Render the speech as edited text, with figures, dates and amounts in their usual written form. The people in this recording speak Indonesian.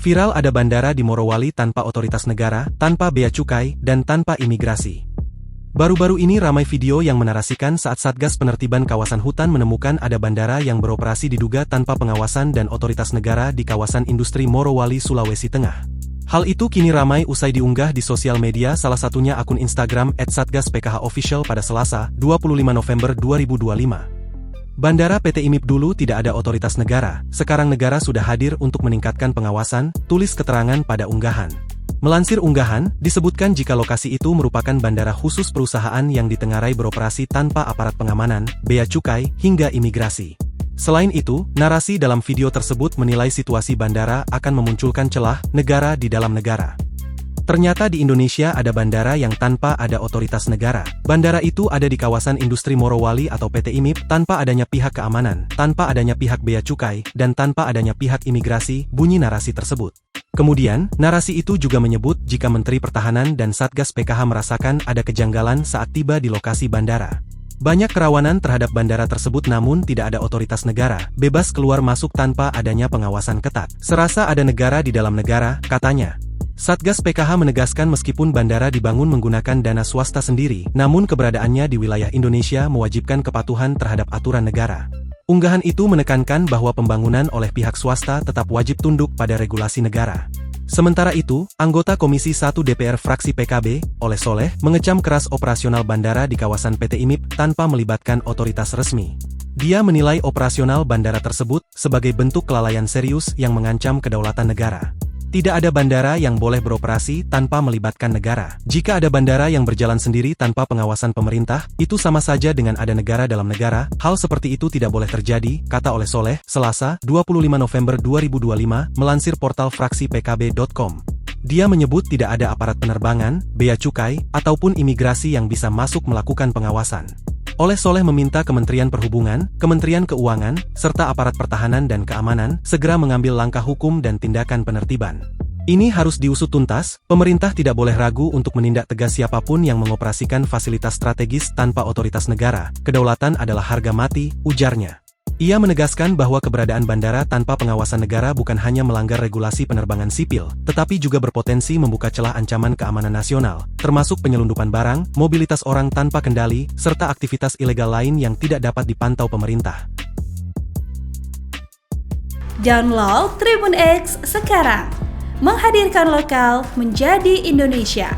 Viral ada bandara di Morowali tanpa otoritas negara, tanpa bea cukai, dan tanpa imigrasi. Baru-baru ini ramai video yang menarasikan saat Satgas Penertiban Kawasan Hutan menemukan ada bandara yang beroperasi diduga tanpa pengawasan dan otoritas negara di kawasan industri Morowali, Sulawesi Tengah. Hal itu kini ramai usai diunggah di sosial media, salah satunya akun Instagram @satgaspkh_official pada Selasa, 25 November 2025. Bandara PT IMIP dulu tidak ada otoritas negara, sekarang negara sudah hadir untuk meningkatkan pengawasan, tulis keterangan pada unggahan. Melansir unggahan, disebutkan jika lokasi itu merupakan bandara khusus perusahaan yang ditengarai beroperasi tanpa aparat pengamanan, bea cukai, hingga imigrasi. Selain itu, narasi dalam video tersebut menilai situasi bandara akan memunculkan celah negara di dalam negara. Ternyata di Indonesia ada bandara yang tanpa ada otoritas negara. Bandara itu ada di kawasan industri Morowali atau PT IMIP, tanpa adanya pihak keamanan, tanpa adanya pihak bea cukai, dan tanpa adanya pihak imigrasi, bunyi narasi tersebut. Kemudian, narasi itu juga menyebut jika Menteri Pertahanan dan Satgas PKH merasakan ada kejanggalan saat tiba di lokasi bandara. Banyak kerawanan terhadap bandara tersebut namun tidak ada otoritas negara, bebas keluar masuk tanpa adanya pengawasan ketat. Serasa ada negara di dalam negara, katanya. Satgas PKH menegaskan meskipun bandara dibangun menggunakan dana swasta sendiri, namun keberadaannya di wilayah Indonesia mewajibkan kepatuhan terhadap aturan negara. Unggahan itu menekankan bahwa pembangunan oleh pihak swasta tetap wajib tunduk pada regulasi negara. Sementara itu, anggota Komisi 1 DPR fraksi PKB, Oleh Soleh, mengecam keras operasional bandara di kawasan PT IMIP tanpa melibatkan otoritas resmi. Dia menilai operasional bandara tersebut sebagai bentuk kelalaian serius yang mengancam kedaulatan negara. Tidak ada bandara yang boleh beroperasi tanpa melibatkan negara. Jika ada bandara yang berjalan sendiri tanpa pengawasan pemerintah, itu sama saja dengan ada negara dalam negara. Hal seperti itu tidak boleh terjadi, kata Oleh Soleh, Selasa, 25 November 2025, melansir portal fraksi pkb.com. Dia menyebut tidak ada aparat penerbangan, bea cukai, ataupun imigrasi yang bisa masuk melakukan pengawasan. Oleh Soleh meminta Kementerian Perhubungan, Kementerian Keuangan, serta aparat pertahanan dan keamanan segera mengambil langkah hukum dan tindakan penertiban. Ini harus diusut tuntas, pemerintah tidak boleh ragu untuk menindak tegas siapapun yang mengoperasikan fasilitas strategis tanpa otoritas negara. Kedaulatan adalah harga mati, ujarnya. Ia menegaskan bahwa keberadaan bandara tanpa pengawasan negara bukan hanya melanggar regulasi penerbangan sipil, tetapi juga berpotensi membuka celah ancaman keamanan nasional, termasuk penyelundupan barang, mobilitas orang tanpa kendali, serta aktivitas ilegal lain yang tidak dapat dipantau pemerintah. Download Tribun X sekarang, menghadirkan lokal menjadi Indonesia.